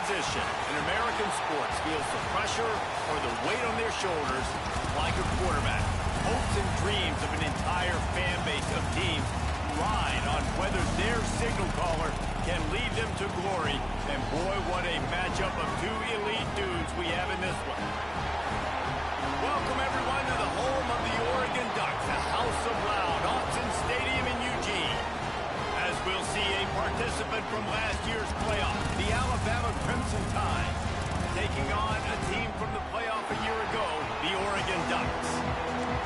position in American sports feels the pressure or the weight on their shoulders like a quarterback. Hopes and dreams of an entire fan base of teams ride on whether their signal caller can lead them to glory. And boy, what a matchup of two elite dudes we have in this one. Welcome everyone to the home of the Oregon Ducks, the House of Loud, Autzen Stadium in Eugene. As we'll see a participant from last year's playoff, the Alabama Crimson Tide, taking on a team from the playoff a year ago, the Oregon Ducks.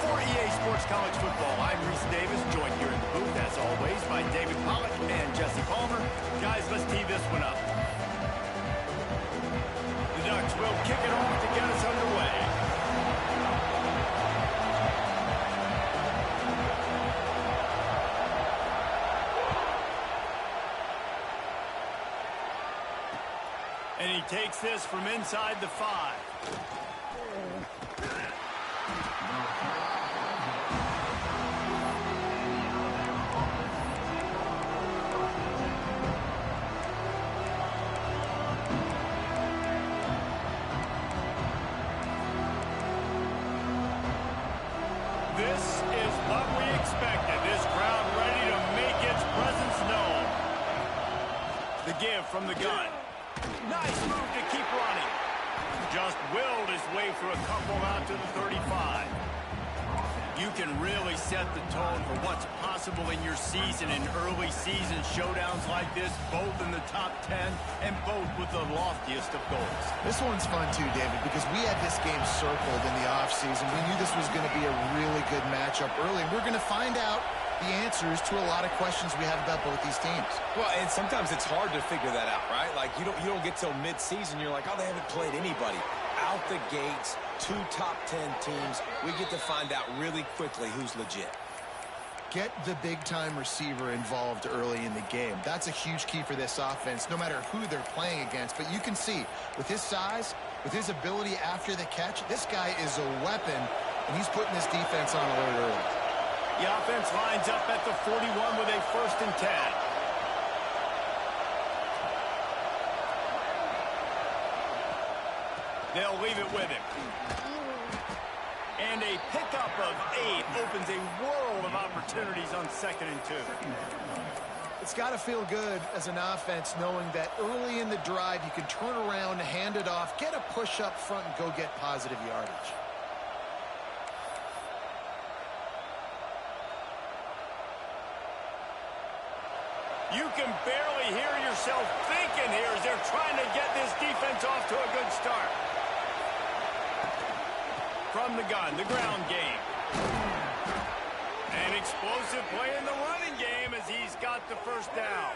For EA Sports College Football, I'm Reese Davis, joined here in the booth, as always, by David Pollack and Jesse Palmer. Guys, let's tee this one up. The Ducks will kick it off to get us underway. And he takes this from inside the 5. This is what we expected. This crowd ready to make its presence known. The give from the gun. Nice move to keep running. Just willed his way for a couple out to the 35. You can really set the tone for what's possible in your season in early season showdowns like this, both in the top 10 and both with the loftiest of goals. This one's fun too, David, because we had this game circled in the offseason. We knew this was going to be a really good matchup early, and we're going to find out the answers to a lot of questions we have about both these teams. Well, and sometimes it's hard to figure that out, right? Like, you don't get till mid-season, you're like, oh, they haven't played anybody. Out the gates, 2 top 10 teams, we get to find out really quickly who's legit. Get the big-time receiver involved early in the game. That's a huge key for this offense, no matter who they're playing against. But you can see, with his size, with his ability after the catch, this guy is a weapon, and he's putting this defense on alert early. The offense lines up at the 41 with a 1st and 10. They'll leave it with him. And a pickup of 8 opens a world of opportunities on 2nd and 2. It's got to feel good as an offense knowing that early in the drive you can turn around, hand it off, get a push up front, and go get positive yardage. You can barely hear yourself thinking here as they're trying to get this defense off to a good start. From the gun, the ground game. An explosive play in the running game as he's got the 1st down.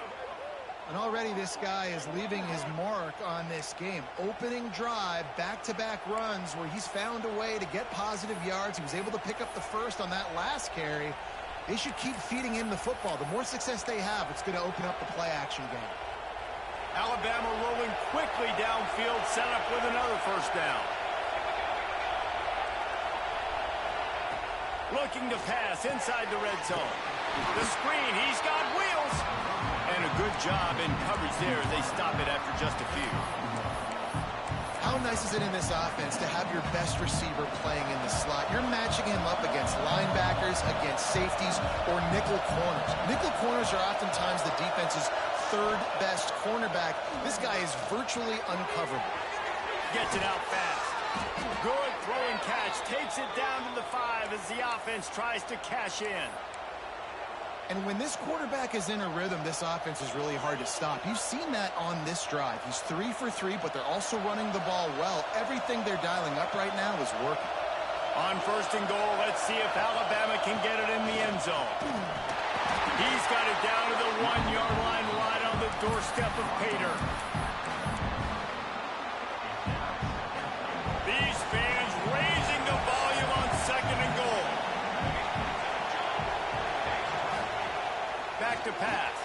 And already this guy is leaving his mark on this game. Opening drive, back-to-back runs where he's found a way to get positive yards. He was able to pick up the 1st on that last carry. They should keep feeding him the football. The more success they have, it's going to open up the play-action game. Alabama rolling quickly downfield, set up with another 1st down. Looking to pass inside the red zone. The screen, he's got wheels. And a good job in coverage there. They stop it after just a few. How nice is it in this offense to have your best receiver playing in the slot? You're matching him up against linebackers, against safeties, or nickel corners. Nickel corners are oftentimes the defense's 3rd best cornerback. This guy is virtually uncoverable. Gets it out fast. Good throwing catch. Takes it down to the 5 as the offense tries to cash in. And when this quarterback is in a rhythm, this offense is really hard to stop. You've seen that on this drive. He's 3 for 3, but they're also running the ball well. Everything they're dialing up right now is working. On 1st and goal, let's see if Alabama can get it in the end zone. He's got it down to the 1-yard line right on the doorstep of Pater. These fans raising the volume on 2nd and goal. Back to pass.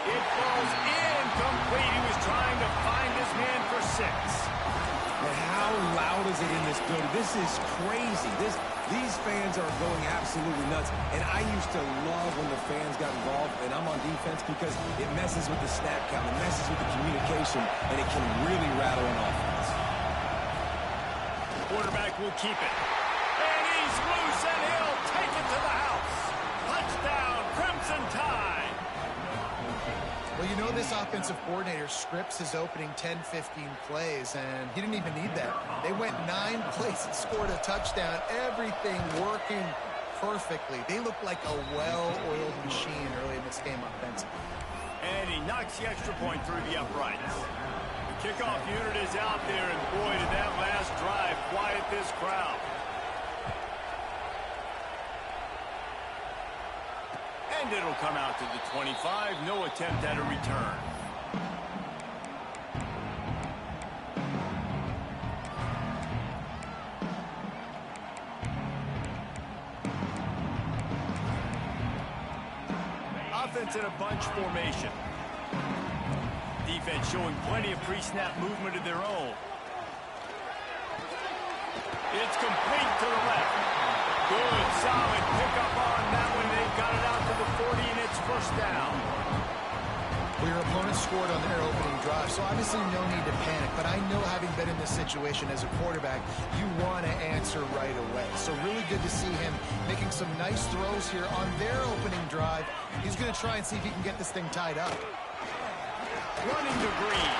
It falls incomplete. He was trying to find his man for 6. And how loud is it in this building? This is crazy. These fans are going absolutely nuts. And I used to love when the fans got involved, and I'm on defense because it messes with the snap count, it messes with the communication, and it can really rattle an offense. Quarterback will keep it. And he's loose, and he'll take it to the house. Touchdown, Crimson Tide. Well, you know this offensive coordinator scripts his opening 10-15 plays, and he didn't even need that. They went 9 plays and scored a touchdown. Everything working perfectly. They look like a well-oiled machine early in this game offensively. And he knocks the extra point through the uprights. The kickoff unit is out there, and boy, did that last drive quiet this crowd. And it'll come out to the 25. No attempt at a return. Offense in a bunch formation. Defense showing plenty of pre-snap movement of their own. It's complete to the left. Good, solid pickup on that one. They've got it out to the 40, and it's first down. Well, your opponent scored on their opening drive, so obviously no need to panic. But I know, having been in this situation as a quarterback, you want to answer right away. So really good to see him making some nice throws here on their opening drive. He's going to try and see if he can get this thing tied up. Running to Green.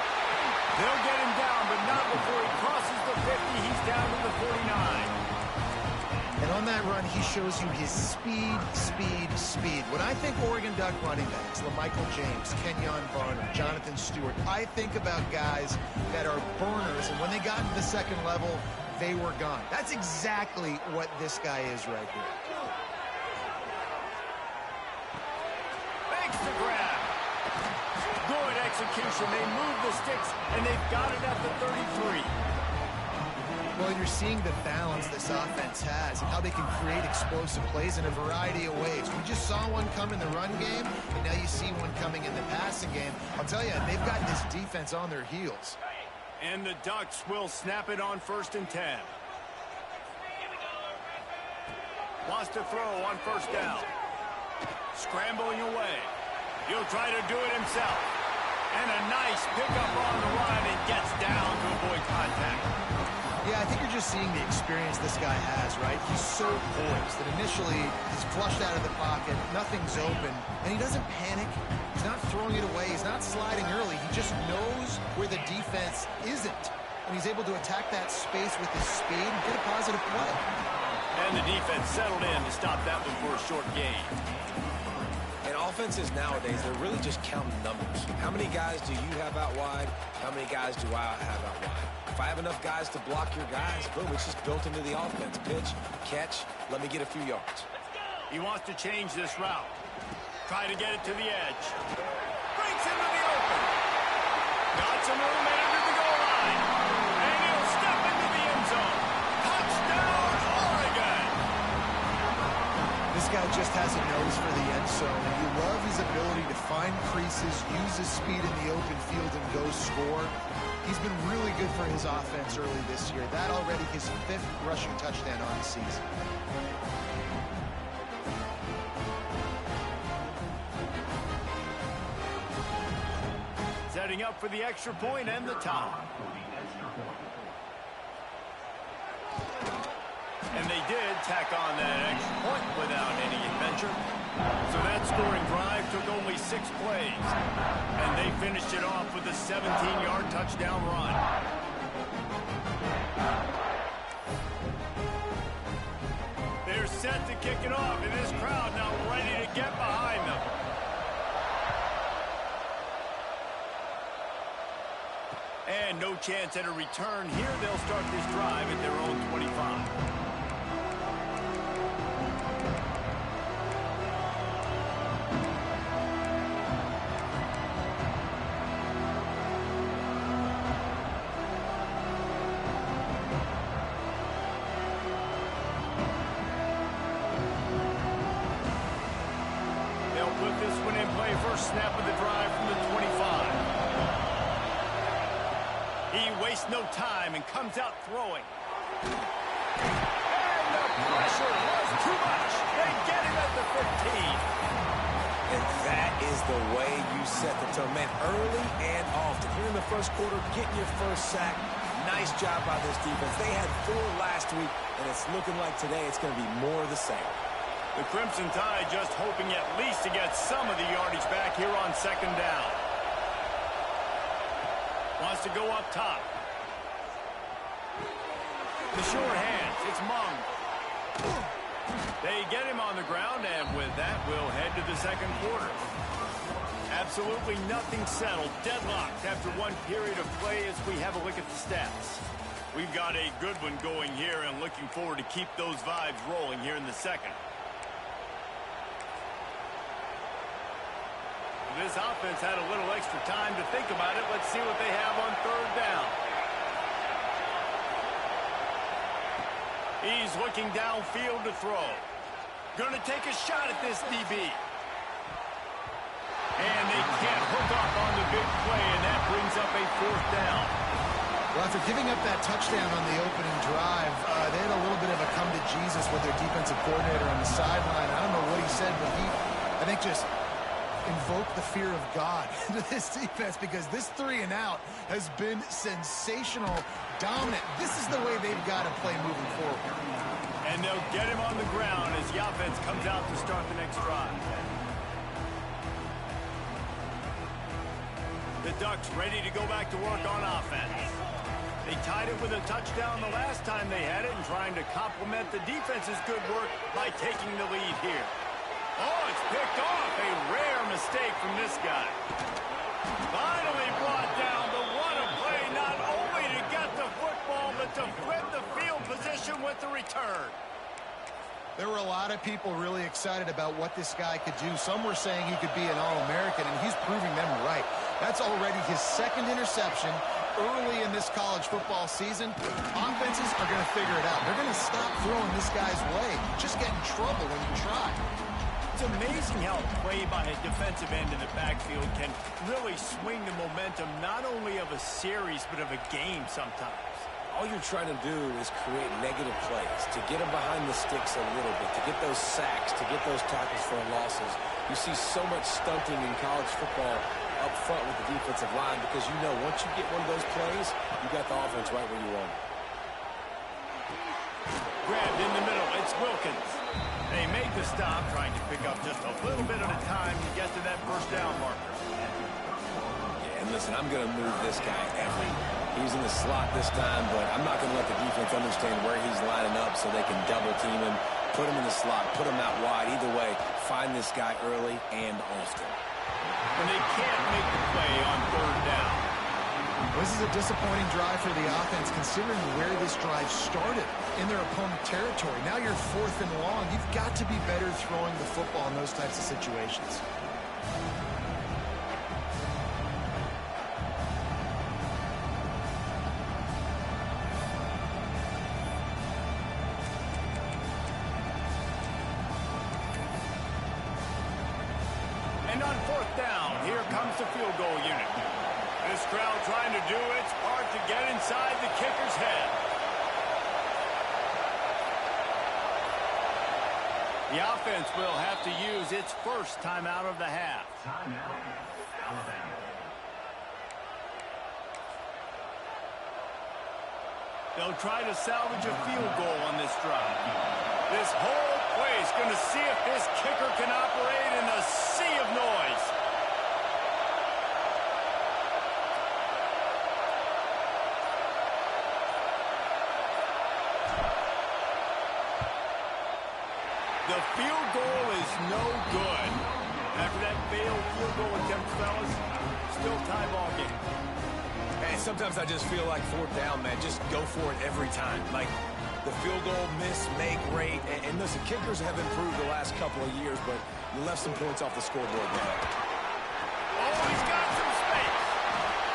They'll get him down, but not before he crosses the 50. He's down to the 49. And on that run, he shows you his speed, speed, speed. When I think Oregon Duck running backs, LaMichael James, Kenyon Barner, Jonathan Stewart, I think about guys that are burners, and when they got into the second level, they were gone. That's exactly what this guy is right here. Thanks to grab. Good execution. They move the sticks, and they've got it at the 33. Well, you're seeing the balance this offense has and how they can create explosive plays in a variety of ways. We just saw one come in the run game, and now you see one coming in the passing game. I'll tell you, they've got this defense on their heels. And the Ducks will snap it on 1st and 10. Wants to throw on 1st down. Scrambling away. He'll try to do it himself. And a nice pickup on the run, and gets down to avoid contact. Yeah, I think you're just seeing the experience this guy has, right? He's so poised that initially he's flushed out of the pocket, nothing's open, and he doesn't panic. He's not throwing it away. He's not sliding early. He just knows where the defense isn't, and he's able to attack that space with his speed and get a positive play. And the defense settled in to stop that one for a short gain. And offenses nowadays, they're really just counting numbers. How many guys do you have out wide? How many guys do I have out wide? If I have enough guys to block your guys, boom, it's just built into the offense. Pitch, catch, let me get a few yards. He wants to change this route. Try to get it to the edge. Breaks into the open. Got some room under the goal line. And he'll step into the end zone. Touchdown, Oregon! This guy just has a nose for the end zone, and you love his ability to find creases, use his speed in the open field, and go score. He's been really good for his offense early this year. That already his 5th rushing touchdown on the season. Setting up for the extra point and the tie. And they did tack on that extra point without any adventure. So that scoring drive took only 6 plays. And they finished it off with a 17-yard touchdown run. They're set to kick it off, and this crowd now ready to get behind them. And no chance at a return here. They'll start this drive at their own 25. Put this one in play. First snap of the drive from the 25. He wastes no time and comes out throwing. And the pressure was too much. They get him at the 15. And that is the way you set the tone, man, early and often. Here in the first quarter, getting your first sack. Nice job by this defense. They had 4 last week, and it's looking like today it's going to be more of the same. The Crimson Tide just hoping at least to get some of the yardage back here on second down. Wants to go up top. The short hands, it's Mung. They get him on the ground, and with that, we'll head to the second quarter. Absolutely nothing settled. Deadlocked after one period of play as we have a look at the stats. We've got a good one going here, and looking forward to keep those vibes rolling here in the second. This offense had a little extra time to think about it. Let's see what they have on third down. He's looking downfield to throw. Going to take a shot at this DB. And they can't hook up on the big play, and that brings up a fourth down. Well, after giving up that touchdown on the opening drive, they had a little bit of a come to Jesus with their defensive coordinator on the sideline. I don't know what he said, but he, I think, just invoked the fear of God into this defense, because this 3 and out has been sensational, dominant. This is the way they've got to play moving forward. And they'll get him on the ground as the offense comes out to start the next drive. The Ducks ready to go back to work on offense. They tied it with a touchdown the last time they had it, and trying to complement the defense's good work by taking the lead here. Oh, it's picked off. A rare mistake from this guy. Finally brought down, but what a play, not only to get the football, but to flip the field position with the return. There were a lot of people really excited about what this guy could do. Some were saying he could be an All-American, and he's proving them right. That's already his second interception early in this college football season. Offenses are going to figure it out. They're going to stop throwing this guy's way. Just get in trouble when you try. It's amazing how a play by a defensive end in the backfield can really swing the momentum not only of a series but of a game sometimes. All you're trying to do is create negative plays, to get them behind the sticks a little bit, to get those sacks, to get those tackles for losses. You see so much stunting in college football up front with the defensive line, because you know once you get one of those plays, you got the offense right where you want it. Grabbed in the middle, it's Wilkins. They make the stop, trying to pick up just a little bit at a time to get to that first down marker. Yeah, and listen, I'm going to move this guy every. He's in the slot this time, but I'm not going to let the defense understand where he's lining up so they can double team him, put him in the slot, put him out wide. Either way, find this guy early and often. And they can't make the play on third down. This is a disappointing drive for the offense, considering where this drive started, in their opponent territory. Now you're 4th and long. You've got to be better throwing the football in those types of situations. And on 4th down, here comes the field goal unit. This crowd trying to do its part to get inside the kicker's head. The offense will have to use its first timeout of the half. Timeout, Alabama. They'll try to salvage a field goal on this drive. This whole play is going to see if this kicker can operate in a sea of noise. The field goal is no good. After that failed field goal attempt, fellas, still tie ball game. Hey, sometimes I just feel like 4th down, man. Just go for it every time. Like the field goal miss, make rate. And listen, kickers have improved the last couple of years, but you left some points off the scoreboard there. Oh, he's got some space.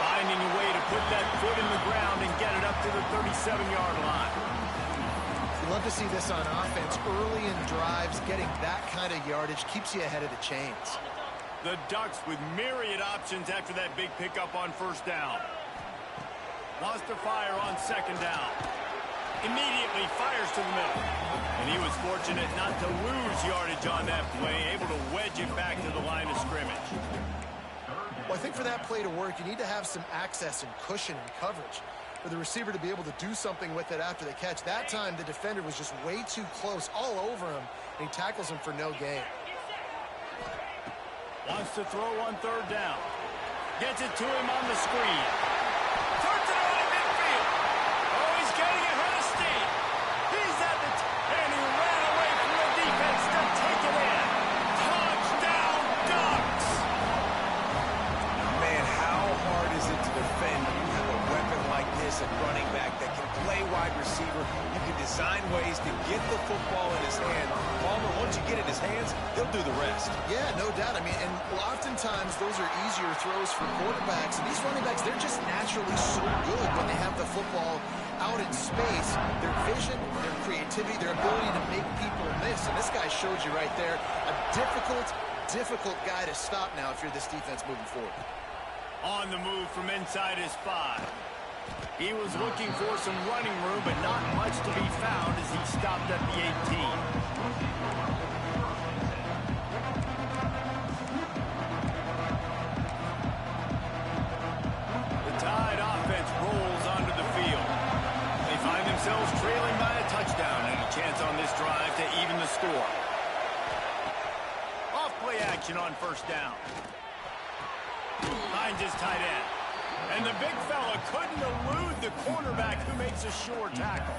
Finding a way to put that foot in the ground and get it up to the 37-yard line. You love to see this on offense. Early in drives, getting that kind of yardage keeps you ahead of the chains. The Ducks with myriad options after that big pickup on 1st down. Wants to fire on second down. Immediately fires to the middle. And he was fortunate not to lose yardage on that play, able to wedge it back to the line of scrimmage. Well, I think for that play to work, you need to have some access and cushion and coverage for the receiver to be able to do something with it after the catch. That time, the defender was just way too close, all over him, and he tackles him for no gain. Wants to throw on third down. Gets it to him on the screen. Turns it on in midfield. Oh, he's getting ahead of steam. He's at the and he ran away from the defense to take it in. Touchdown, Ducks! Man, how hard is it to defend when you have a weapon like this at running back that can play wide receiver? You can design ways to get the football in his hand. Palmer, once you get it in his hands, he'll do the rest. Yeah, no doubt. I mean, and oftentimes those are easier throws for quarterbacks. And these running backs, they're just naturally so good when they have the football out in space. Their vision, their creativity, their ability to make people miss. And this guy showed you right there a difficult guy to stop now if you're this defense moving forward. On the move from inside his 5. He was looking for some running room, but not much to be found as he stopped at the 18. The Tide offense rolls onto the field. They find themselves trailing by a touchdown and a chance on this drive to even the score. Off play action on first down. Finds his tight end. And the big fella couldn't elude the cornerback who makes a sure tackle.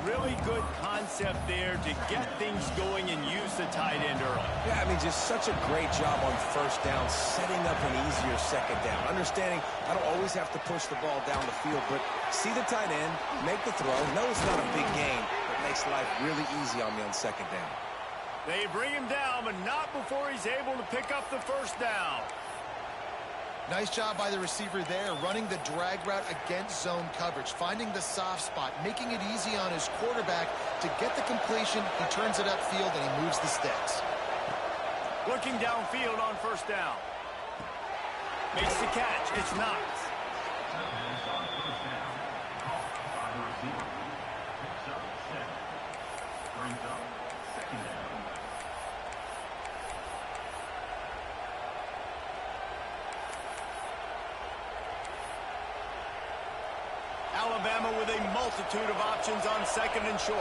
Really good concept there to get things going and use the tight end early. Yeah, I mean, just such a great job on first down, setting up an easier second down. Understanding I don't always have to push the ball down the field, but see the tight end, make the throw. No, it's not a big gain, but makes life really easy on me on second down. They bring him down, but not before he's able to pick up the first down. Nice job by the receiver there, running the drag route against zone coverage, finding the soft spot, making it easy on his quarterback to get the completion. He turns it upfield, and he moves the sticks. Looking downfield on first down. Makes the catch. It's Knox. Alabama with a multitude of options on second and short.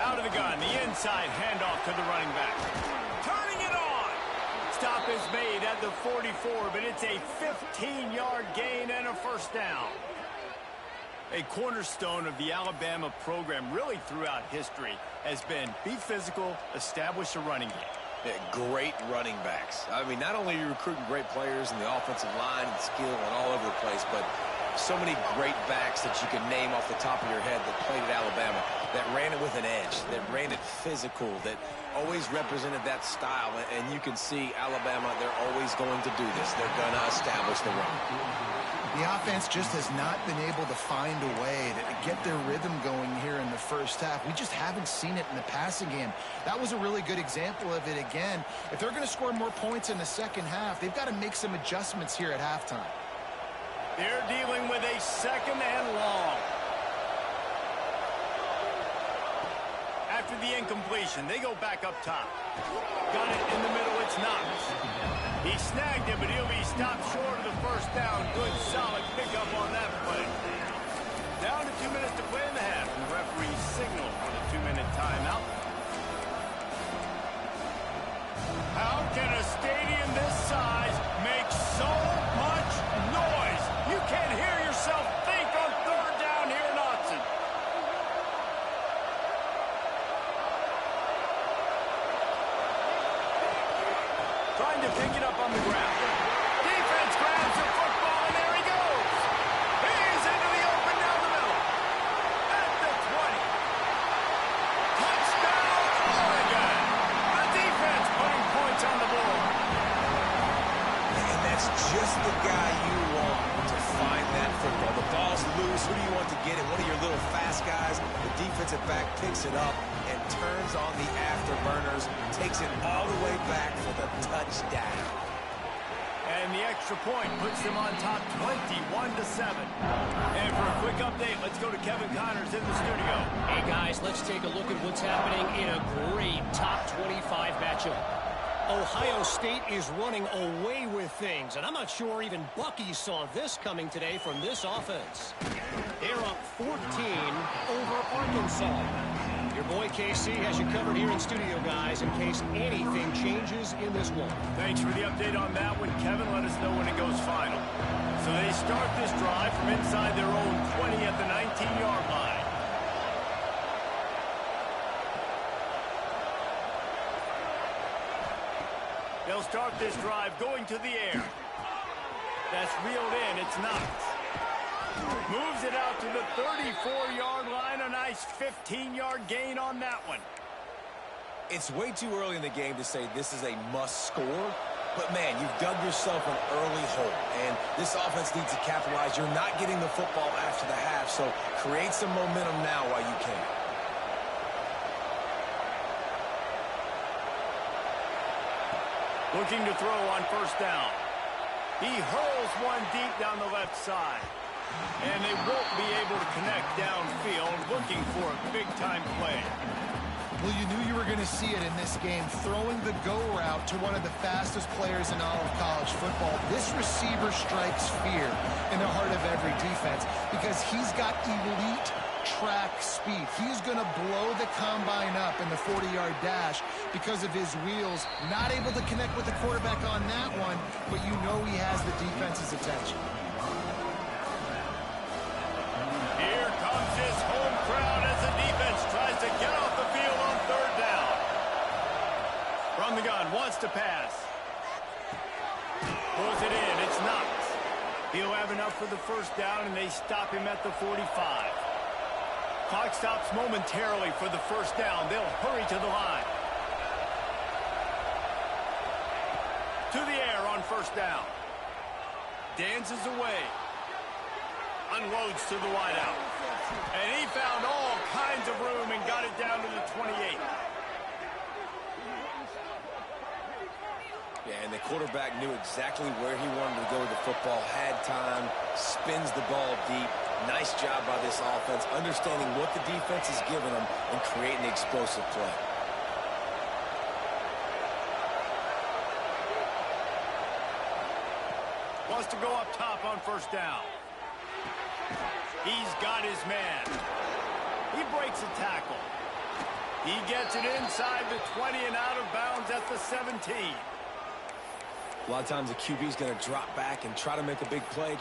Out of the gun, the inside handoff to the running back. Turning it on. Stop is made at the 44, but it's a 15-yard gain and a first down. A cornerstone of the Alabama program really throughout history has been be physical, establish a running game. Yeah, great running backs. I mean, not only are you recruiting great players in the offensive line and skill and all over the place, but so many great backs that you can name off the top of your head that played at Alabama, that ran it with an edge, that ran it physical, that always represented that style. And you can see Alabama, they're always going to do this. They're going to establish the run. The offense just has not been able to find a way to get their rhythm going here in the first half. We just haven't seen it in the passing game. That was a really good example of it again. If they're going to score more points in the second half, they've got to make some adjustments here at halftime. They're dealing with a second and long. After the incompletion, they go back up top. Got it in the middle, it's Knox. He snagged it, but he'll be stopped short of the first down. Good, solid pickup on that play. Down to 2 minutes to play in the half. And the referee signaled for the 2-minute timeout. How can a stadium this size make so much noise? You can't hear yourself think on third down here in Autzen. Trying to pick it up on the ground. Defense grabs the football, and there he goes. He's into the open down the middle. At the 20. Touchdown, Oregon. The defense putting points on the board. And that's just the guy you want to find that football. The ball's loose. Who do you want to get it? One of your little fast guys. The defensive back picks it up and turns on the afterburners, takes it all the way back for the touchdown. And And the extra point puts them on top 21-7. And for a quick update, let's go to Kevin Connors in the studio. Hey, guys, let's take a look at what's happening in a great top 25 matchup. Ohio State is running away with things, and I'm not sure even Bucky saw this coming today from this offense. They're up 14 over Arkansas. Your boy KC has you covered here in studio, guys, in case anything changes in this one. Thanks for the update on that one, Kevin. Let us know when it goes final. So they start this drive from inside their own 20 at the 19-yard line. They'll start this drive going to the air. That's reeled in. It's Knox. Moves it out to the 34-yard line. A nice 15-yard gain on that one. It's way too early in the game to say this is a must score. But, man, you've dug yourself an early hole. And this offense needs to capitalize. You're not getting the football after the half, so create some momentum now while you can. Looking to throw on first down. He hurls one deep down the left side. And they won't be able to connect downfield, looking for a big-time play. Well, you knew you were going to see it in this game, throwing the go route to one of the fastest players in all of college football. This receiver strikes fear in the heart of every defense because he's got elite track speed. He's going to blow the combine up in the 40-yard dash because of his wheels. Not able to connect with the quarterback on that one, but you know he has the defense's attention. Here comes his home crowd as the defense tries to get off the field on third down. From the gun, wants to pass. Pulls it in, it's Knox. He'll have enough for the first down, and they stop him at the 45. Clock stops momentarily for the first down. They'll hurry to the line. To the air on first down. Dances away. Unloads to the wideout. And he found all kinds of room and got it down to the 28. Yeah, and the quarterback knew exactly where he wanted to go with the football, had time, spins the ball deep. Nice job by this offense, understanding what the defense is giving them and creating the explosive play. Wants to go up top on first down. He's got his man. He breaks a tackle. He gets it inside the 20 and out of bounds at the 17. A lot of times the QB is going to drop back and try to make a big play,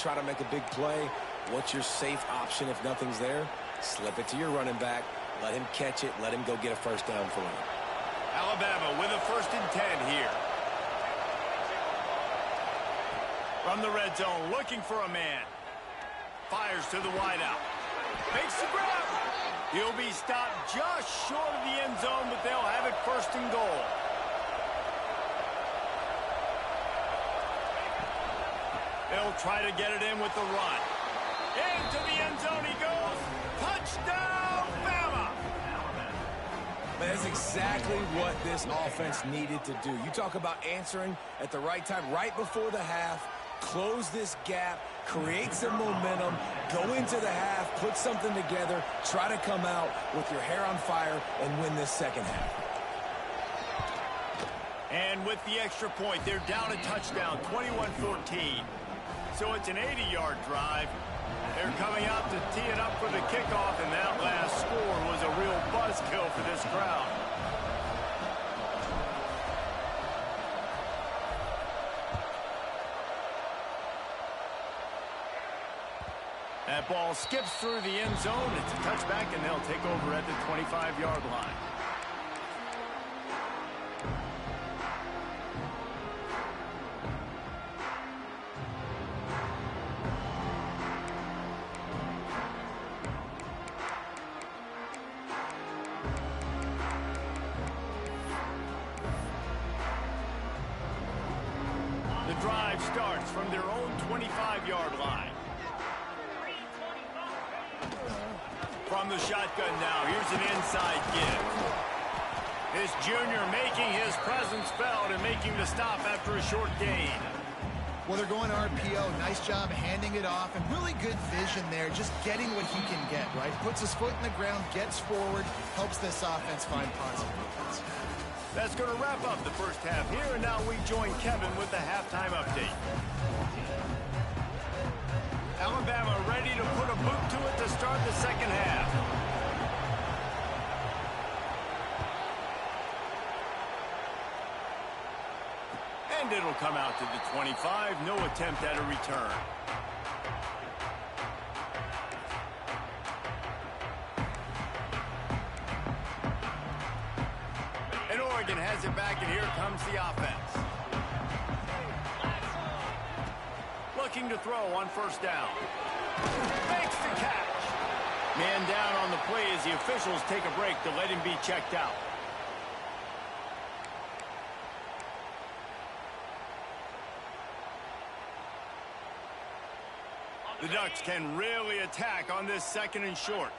What's your safe option if nothing's there? Slip it to your running back. Let him catch it. Let him go get a first down for you. Alabama with a 1st and 10 here. From the red zone, looking for a man. Fires to the wideout. Makes the grab. He'll be stopped just short of the end zone, but they'll have it 1st and goal. They'll try to get it in with the run. Into the end zone he goes. Touchdown, Bama! That's exactly what this offense needed to do. You talk about answering at the right time, right before the half, close this gap, create some momentum, go into the half, put something together, try to come out with your hair on fire and win this second half. And with the extra point, they're down a touchdown, 21-14. So it's an 80-yard drive. They're coming out to tee it up for the kickoff, and that last score was a real buzzkill for this crowd. That ball skips through the end zone. It's a touchback, and they'll take over at the 25-yard line. The drive starts from their own 25-yard line. From the shotgun now, here's an inside give. This junior making his presence felt and making the stop after a short gain. Well, they're going RPO. Nice job handing it off, and really good vision there, just getting what he can get, right? Puts his foot in the ground, gets forward, helps this offense find positive offense. That's going to wrap up the first half here, and now we join Kevin with the halftime update. Alabama ready to put a boot to it to start the second half. And it'll come out to the 25. No attempt at a return. And Oregon has it back, and here comes the offense. Looking to throw on first down. Makes the catch. Man down on the play as the officials take a break to let him be checked out. The Ducks can really attack on this second and short.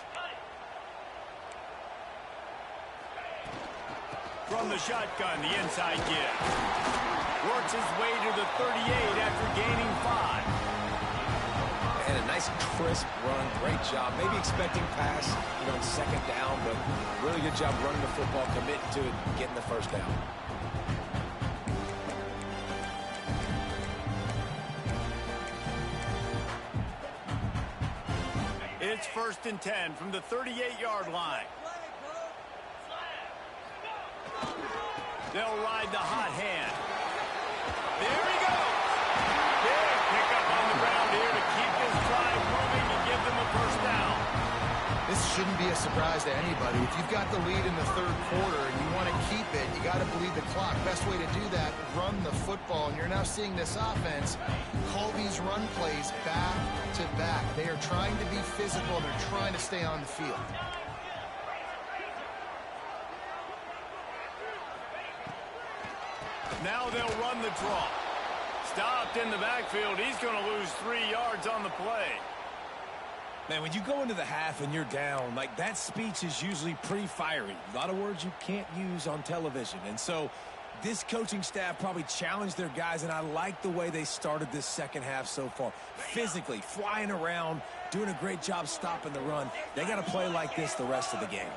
From the shotgun, the inside give. Works his way to the 38 after gaining 5. And a nice crisp run. Great job. Maybe expecting pass, on second down, but really good job running the football, committing to it, getting the first down. It's 1st and 10 from the 38-yard line. They'll ride the hot hand. There he goes. Big pickup on the ground here to keep this drive moving and give them a first down. This shouldn't be a surprise to anybody. If you've got the lead in the third quarter and you want to keep it, you got to bleed the clock. Best way to do that, run the football. And you're now seeing this offense call these run plays back to back. They are trying to be physical, and they're trying to stay on the field. Now they'll run the draw. Stopped in the backfield. He's going to lose 3 yards on the play. Man, when you go into the half and you're down, like that speech is usually pretty fiery. A lot of words you can't use on television. And so this coaching staff probably challenged their guys, and I like the way they started this second half so far. Physically, flying around, doing a great job stopping the run. They got to play like this the rest of the game.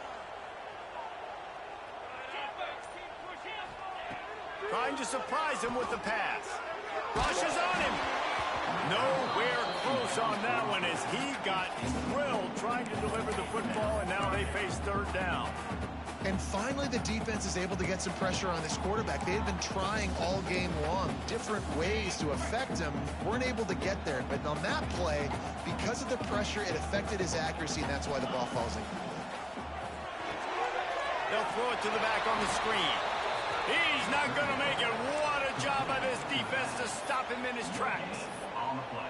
Trying to surprise him with the pass. Rushes on him. Nowhere close on that one as he got drilled trying to deliver the football, and now they face third down. And finally, the defense is able to get some pressure on this quarterback. They had been trying all game long different ways to affect him. Weren't able to get there. But on that play, because of the pressure, it affected his accuracy, and that's why the ball falls in. They'll throw it to the back on the screen. He's not going to make it. What a job by this defense to stop him in his tracks. On the play.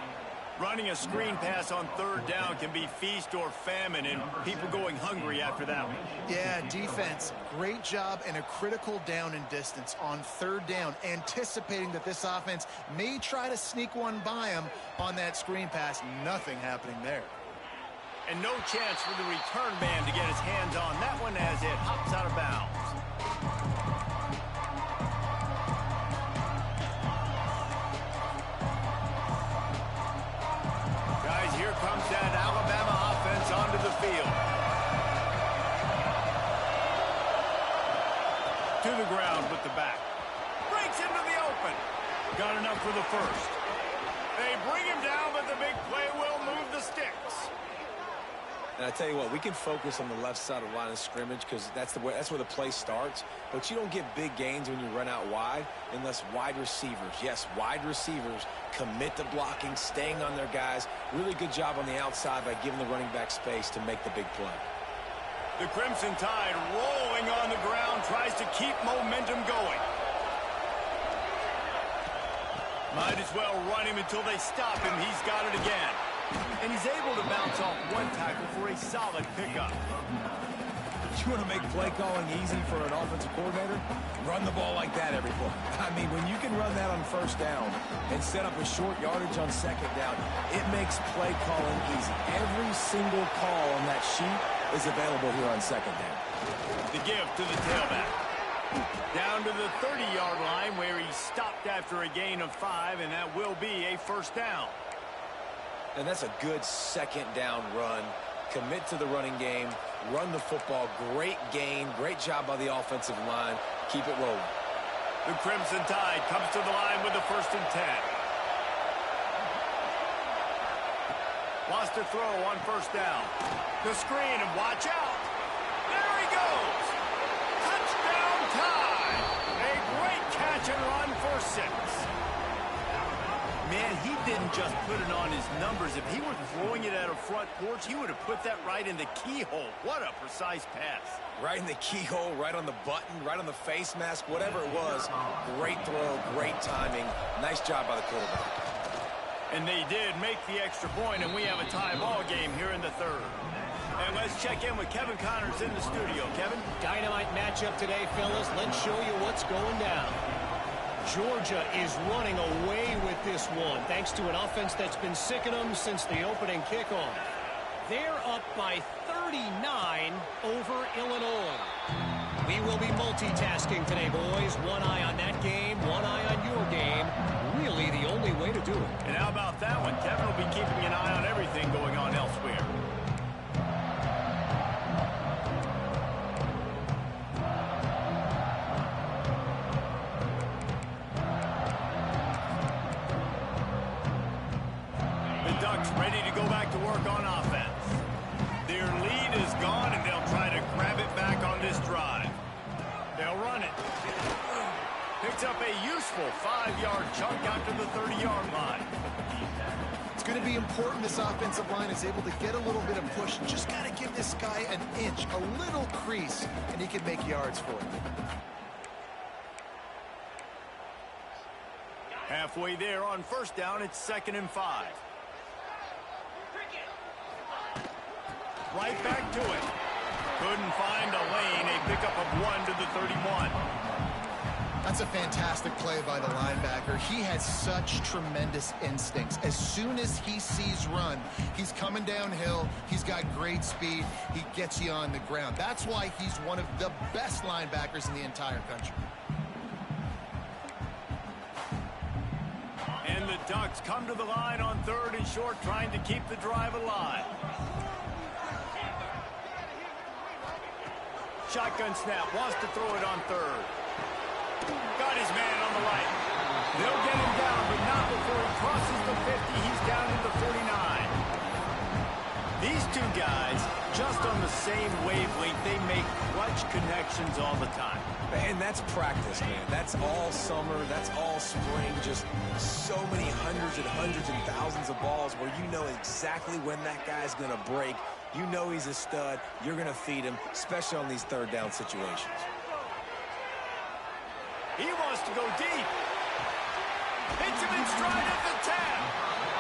Running a screen pass on third down can be feast or famine, and people going hungry after that one. Yeah, defense, great job and a critical down and distance on third down, anticipating that this offense may try to sneak one by him on that screen pass. Nothing happening there. And no chance for the return man to get his hands on that one as it hops out of bounds. Here comes that Alabama offense onto the field. To the ground with the back. Breaks into the open. Got enough for the first. They bring him down, but the big play will move the sticks. And I tell you what, we can focus on the left side of the line of scrimmage because that's where the play starts. But you don't get big gains when you run out wide unless wide receivers, yes, wide receivers commit to blocking, staying on their guys. Really good job on the outside by giving the running back space to make the big play. The Crimson Tide rolling on the ground, tries to keep momentum going. Might as well run him until they stop him. He's got it again. And he's able to bounce off one tackle for a solid pickup. You want to make play calling easy for an offensive coordinator? Run the ball like that every play. I mean, when you can run that on first down and set up a short yardage on second down, it makes play calling easy. Every single call on that sheet is available here on second down. The give to the tailback. Down to the 30-yard line where he stopped after a gain of 5, and that will be a first down. And that's a good second down run. Commit to the running game, run the football. Great gain, great job by the offensive line. Keep it rolling. The Crimson Tide comes to the line with the 1st and 10. Lost to throw on 1st down. The screen, and watch out. There he goes. Touchdown Tide. A great catch and run for 6. Man, he didn't just put it on his numbers. If he were throwing it at a front porch, he would have put that right in the keyhole. What a precise pass. Right in the keyhole, right on the button, right on the face mask, whatever it was. Great throw, great timing. Nice job by the quarterback. And they did make the extra point, and we have a tie ball game here in the 3rd. And let's check in with Kevin Connors in the studio. Kevin? Dynamite matchup today, fellas. Let's show you what's going down. Georgia is running away with this one, thanks to an offense that's been sicking them since the opening kickoff. They're up by 39 over Illinois. We will be multitasking today, boys. One eye on that game, one eye on your game. Really the only way to do it. And how about that one? Kevin will be keeping an eye on everything going on elsewhere. The Ducks ready to go back to work on offense. Their lead is gone, and they'll try to grab it back on this drive. They'll run it. Picks up a useful 5-yard chunk out to the 30-yard line. It's going to be important this offensive line is able to get a little bit of push. Just got to give this guy an inch, a little crease, and he can make yards for it. Halfway there on 1st down, it's 2nd and 5. Right back to it. Couldn't find a lane. A pickup of 1 to the 31. That's a fantastic play by the linebacker. He has such tremendous instincts. As soon as he sees run, he's coming downhill. He's got great speed. He gets you on the ground. That's why he's one of the best linebackers in the entire country. And the Ducks come to the line on 3rd and short, trying to keep the drive alive. Shotgun snap, wants to throw it on 3rd. Got his man on the right. They'll get him down, but not before he crosses the 50. He's down to the 49. These two guys, just on the same wavelength, they make clutch connections all the time. And that's practice, man. That's all summer. That's all spring. Just so many hundreds and thousands of balls where you know exactly when that guy's going to break. You know he's a stud. You're going to feed him, especially on these 3rd down situations. He wants to go deep. Hits him in stride at the 10.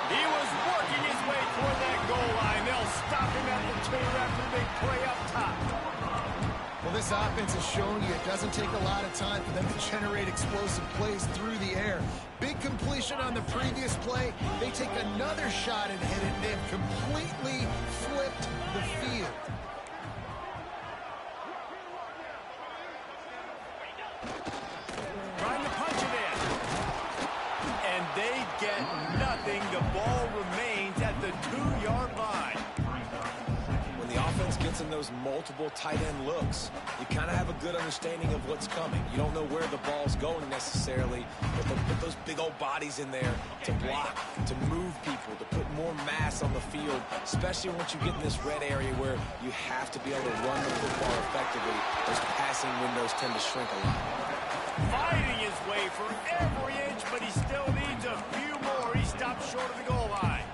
He was working his way toward that goal line. They'll stop him at the 2 after the big play up top. Well, this offense has shown you it doesn't take a lot of time for them to generate explosive plays through the air. Big completion on the previous play. They take another shot and hit it, and they've completely flipped the field. Trying to punch it in. And they get nothing. The ball remains at the 2-yard line. When the offense gets in those multiple tight end looks, you kind of have a good understanding of what's coming. You don't know where the ball's going necessarily, but they'll put those big old bodies in there to block, to move people, to put more mass on the field, especially once you get in this red area where you have to be able to run the football effectively. Those passing windows tend to shrink a lot. Fighting his way for every inch, but he still needs a few more. He stopped short of the goal line.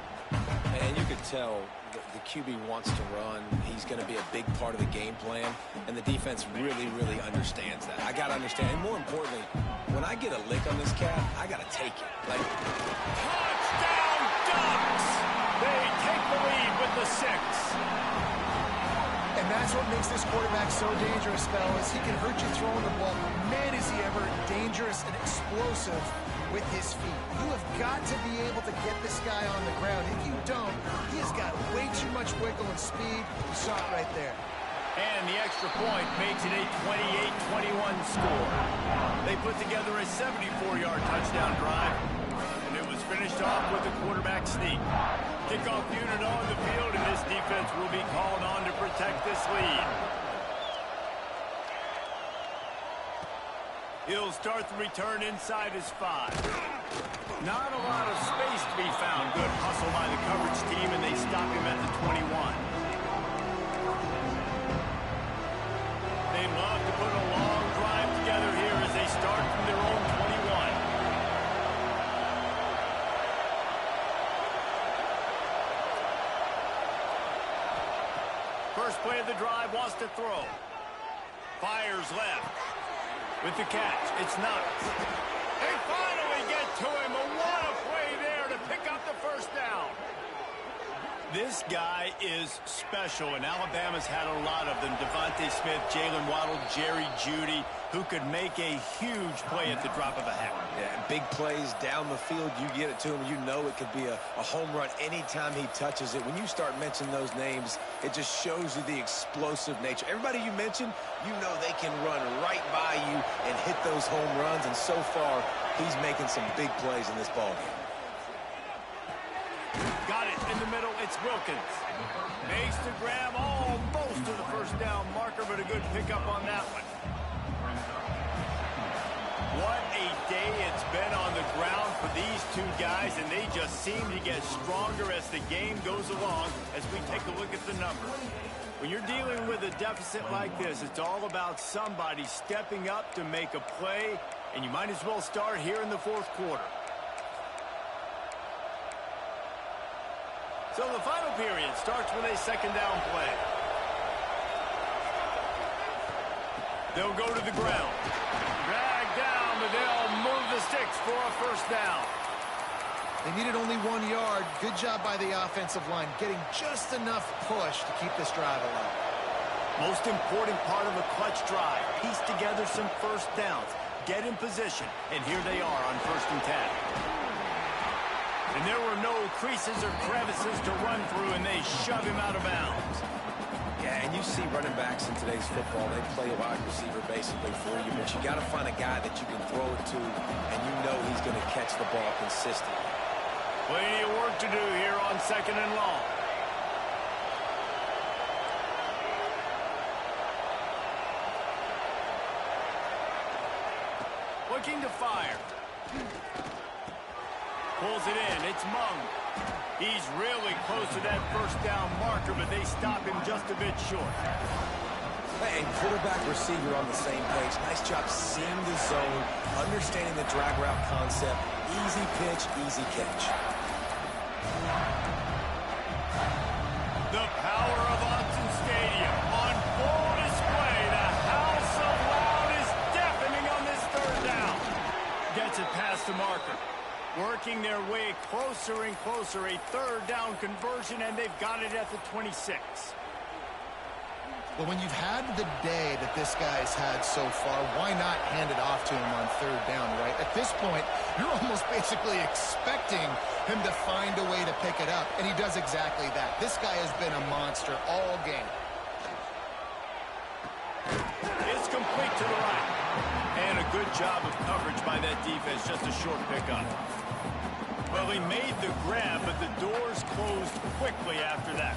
And you could tell the QB wants to run. He's going to be a big part of the game plan, and the defense really, really understands that. I got to understand, and more importantly, when I get a lick on this cat, I got to take it. Like, touchdown Ducks! They take the lead with the 6. And that's what makes this quarterback so dangerous, fellas. He can hurt you throwing the ball. Man, is he ever dangerous and explosive with his feet. You have got to be able to get this guy on the ground. If you don't, he has got way too much wiggle and speed. You saw it right there. And the extra point makes it a 28-21 score. They put together a 74-yard touchdown drive, and it was finished off with a quarterback sneak. Kickoff unit on the field, and this defense will be called on to protect this lead. He'll start the return inside his 5. Not a lot of space to be found. Good hustle by the coverage team, and they stop him at the 21. They'd love to put a long drive together here as they start from their own 21. First play of the drive, wants to throw. Fires left. With the catch, it's not. They finally get to him. What a play there to pick up the first down. This guy is special, and Alabama's had a lot of them. Devontae Smith, Jalen Waddle, Jerry Jeudy, who could make a huge play at the drop of a hat. Yeah, big plays down the field. You get it to him, you know it could be a home run anytime he touches it. When you start mentioning those names, it just shows you the explosive nature. Everybody you mentioned, you know they can run right by you and hit those home runs, and so far, he's making some big plays in this ballgame. Got it in the middle. It's Wilkins. Makes the grab almost to the first down marker, but a good pickup on that one. What a day it's been on the ground for these two guys, and they just seem to get stronger as the game goes along as we take a look at the numbers. When you're dealing with a deficit like this, it's all about somebody stepping up to make a play, and you might as well start here in the fourth quarter. So the final period starts with a second down play. They'll go to the ground. Drag down, but they'll move the sticks for a first down. They needed only 1 yard. Good job by the offensive line, getting just enough push to keep this drive alive. Most important part of a clutch drive. Piece together some first downs. Get in position. And here they are on 1st and 10. And there were no creases or crevices to run through, and they shove him out of bounds. Yeah, and you see running backs in today's football, they play a wide receiver basically for you, but you got to find a guy that you can throw it to, and you know he's going to catch the ball consistently. Plenty of work to do here on 2nd and long. Looking to fire. Pulls it in. It's Mung. He's really close to that first down marker, but they stop him just a bit short. And quarterback receiver on the same page. Nice job seeing the zone, understanding the drag route concept. Easy pitch, easy catch. The power of Autzen Stadium on full display. The house of loud is deafening on this third down. Gets it past the marker. Working their way closer and closer. A third down conversion, and they've got it at the 26. Well, when you've had the day that this guy's had so far, why not hand it off to him on third down, right? At this point, you're almost basically expecting him to find a way to pick it up, and he does exactly that. This guy has been a monster all game. It's complete to the right. And a good job of coverage by that defense, just a short pickup. Well, he made the grab, but the doors closed quickly after that.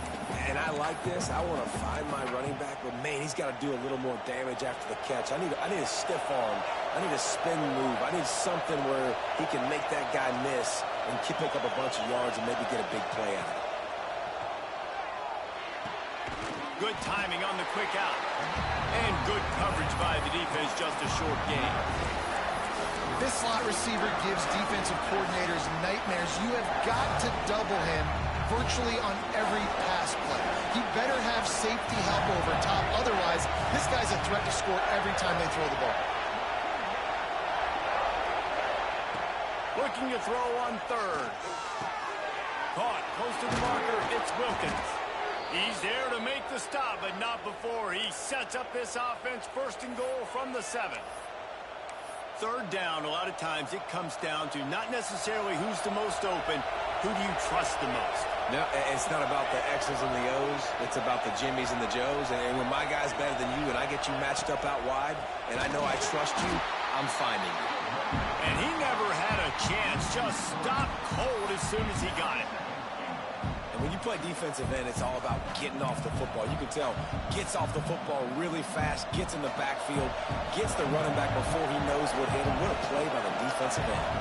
And I like this. I want to find my running back, but man, he's got to do a little more damage after the catch. I need a stiff arm. I need a spin move. I need something where he can make that guy miss and pick up a bunch of yards and maybe get a big play out of it. Good timing on the quick out. And good coverage by the defense, just a short gain. This slot receiver gives defensive coordinators nightmares. You have got to double him virtually on every pass play. He better have safety help over top. Otherwise, this guy's a threat to score every time they throw the ball. Looking to throw on third. Caught close to the marker. It's Wilkins. He's there to make the stop, but not before he sets up this offense. 1st and goal from the 7. Third down, a lot of times it comes down to not necessarily who's the most open, who do you trust the most? No, it's not about the X's and the O's. It's about the Jimmies and the Joes. And when my guy's better than you and I get you matched up out wide and I know I trust you, I'm finding you. And he never had a chance. Just stopped cold as soon as he got it. And when you play defensive end, it's all about getting off the football. You can tell, gets off the football really fast, gets in the backfield, gets the running back before he knows what hit him. What a play by the defensive end.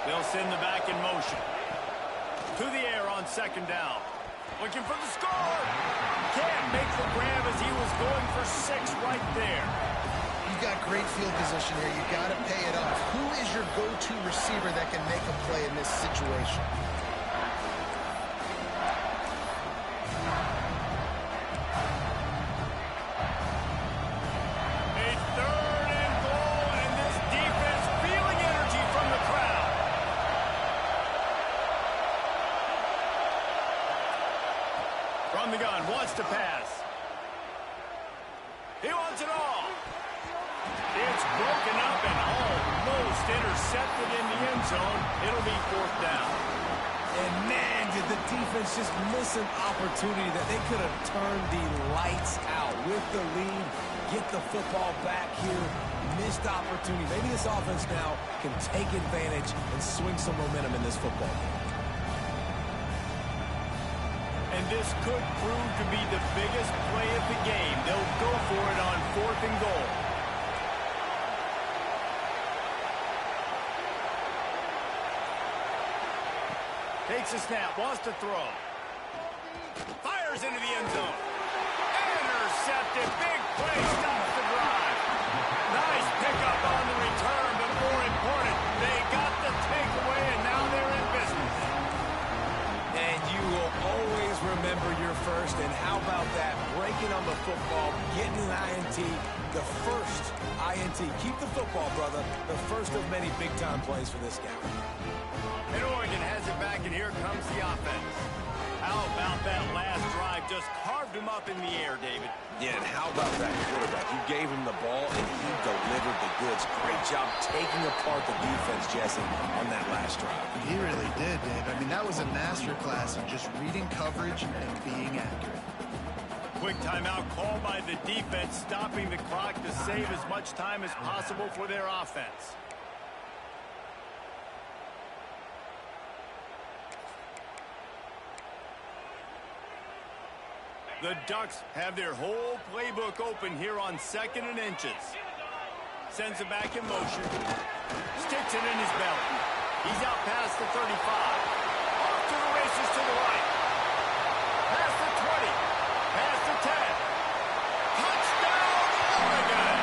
They'll send the back in motion. To the air on second down. Looking for the score. Can't make the grab as he was going for 6 right there. You've got great field position here. You got to pay it off. Who is your go-to receiver that can make a play in this situation? A 3rd and goal, and this defense feeling energy from the crowd. From the gun, wants to pass. He wants it all. It's broken up and almost intercepted in the end zone. It'll be 4th down. And man, did the defense just miss an opportunity that they could have turned the lights out with the lead, get the football back here, missed opportunity. Maybe this offense now can take advantage and swing some momentum in this football game. And this could prove to be the biggest play of the game. They'll go for it on 4th and goal. Takes a snap, wants to throw. Fires into the end zone. Intercepted, big play, stops the drive. Nice pickup on the return, but more important, they got the takeaway, and now they're in business. And you will always remember your first, and how about that? Breaking on the football, getting an INT, the first INT. Keep the football, brother. The first of many big-time plays for this guy. And Oregon has it back, and here comes the offense. How about that last drive? Just carved him up in the air, David. Yeah, and how about that quarterback? You gave him the ball, and he delivered the goods. Great job taking apart the defense, Jesse, on that last drive. He really did, Dave. I mean, that was a masterclass in just reading coverage and being accurate. Quick timeout called by the defense, stopping the clock to save as much time as possible for their offense. The Ducks have their whole playbook open here on 2nd and inches. Sends it back in motion. Sticks it in his belly. He's out past the 35. Off to the races to the right. Past the 20. Past the 10. Touchdown, Oregon!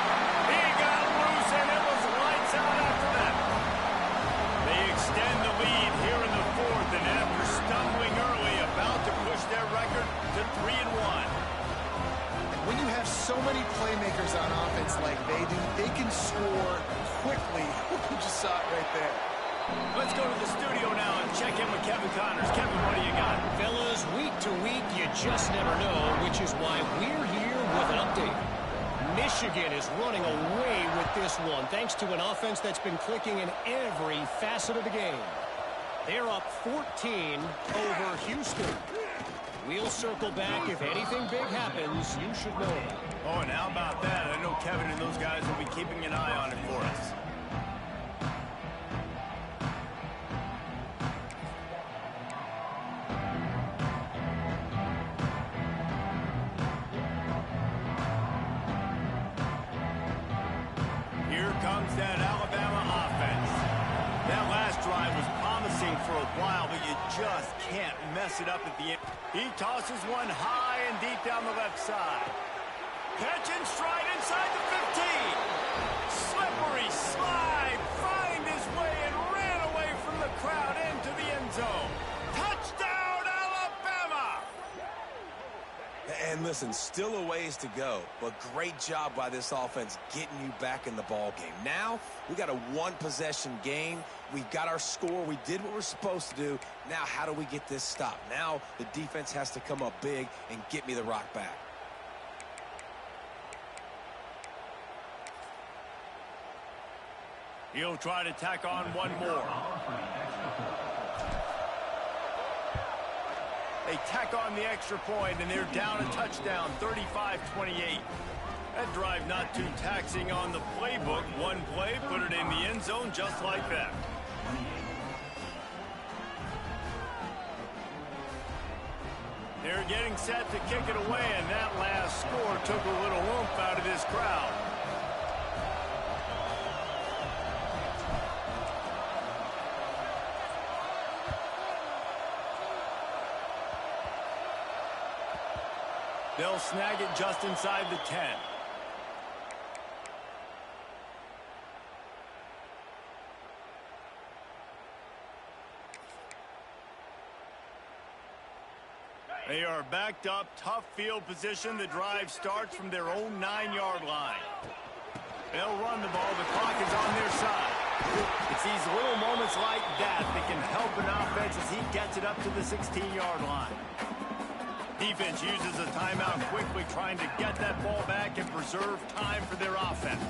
He got loose and it was lights out after that. They extend the lead here in the 4th, and after stumbling early, about to push their record to 3-1. When you have so many playmakers on offense like they do, they can score quickly. You just saw it right there. Let's go to the studio now and check in with Kevin Connors. Kevin, what do you got? Fellas, week to week, you just never know, which is why we're here with an update. Michigan is running away with this one, thanks to an offense that's been clicking in every facet of the game. They're up 14 over Houston. We'll circle back. If anything big happens, you should know about it. Oh, and how about that? I know Kevin and those guys will be keeping an eye on it for us. Here comes that Alabama offense. That last drive was promising for a while, but you just can't mess it up at the end. He tosses one high and deep down the left side. Catch and stride inside the 15. Slippery slide, find his way and ran away from the crowd into the end zone. Touchdown, Alabama! And listen, still a ways to go, but great job by this offense getting you back in the ball game. Now, we got a one-possession game. We got our score. We did what we're supposed to do. Now, how do we get this stopped? Now, the defense has to come up big and get me the rock back. He'll try to tack on one more. They tack on the extra point, and they're down a touchdown, 35-28. That drive not too taxing on the playbook. One play, put it in the end zone just like that. They're getting set to kick it away, and that last score took a little oomph out of this crowd. They'll snag it just inside the 10. They are backed up, tough field position. The drive starts from their own 9-yard line. They'll run the ball. The clock is on their side. It's these little moments like that that can help an offense as he gets it up to the 16-yard line. Defense uses a timeout quickly, trying to get that ball back and preserve time for their offense.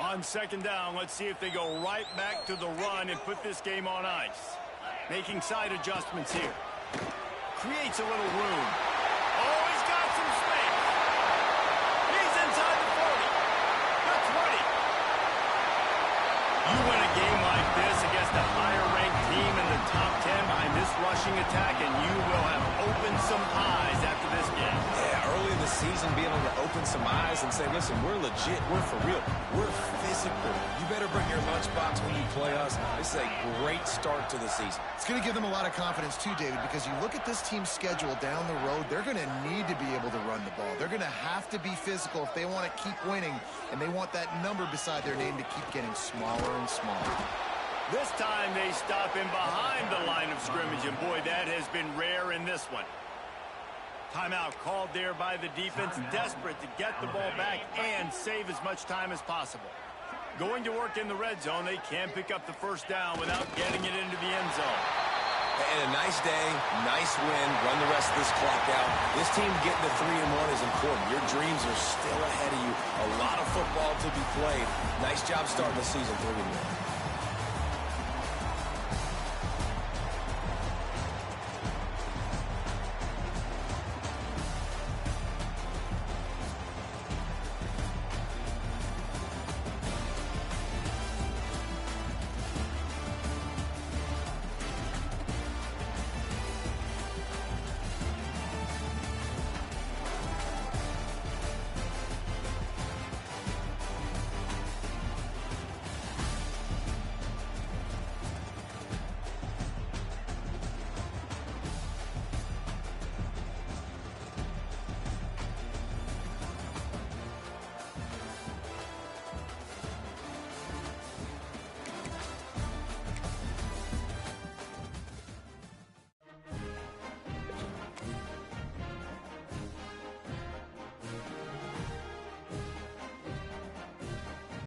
On second down, let's see if they go right back to the run and put this game on ice. Making side adjustments here. Creates a little room. Oh, he's got some space. He's inside the 40. The 20. You win a game like this against a higher-ranked team in the top 10 behind this rushing attack, and you will have opened some eyes after this game. Yeah, early in the season, being able to open some eyes and say, listen, we're legit, we're for real, we're physical. You better bring your lunchbox when you play us. This is a great start to the season. It's going to give them a lot of confidence too, David, because you look at this team's schedule down the road, they're going to need to be able to run the ball. They're going to have to be physical if they want to keep winning, and they want that number beside their name to keep getting smaller and smaller. This time they stop him behind the line of scrimmage, and boy, that has been rare in this one. Timeout called there by the defense, desperate to get the ball back and save as much time as possible. Going to work in the red zone, they can't pick up the first down without getting it into the end zone. And a nice day, nice win, run the rest of this clock out. This team getting to 3-1 is important. Your dreams are still ahead of you. A lot of football to be played. Nice job starting the season 3-1.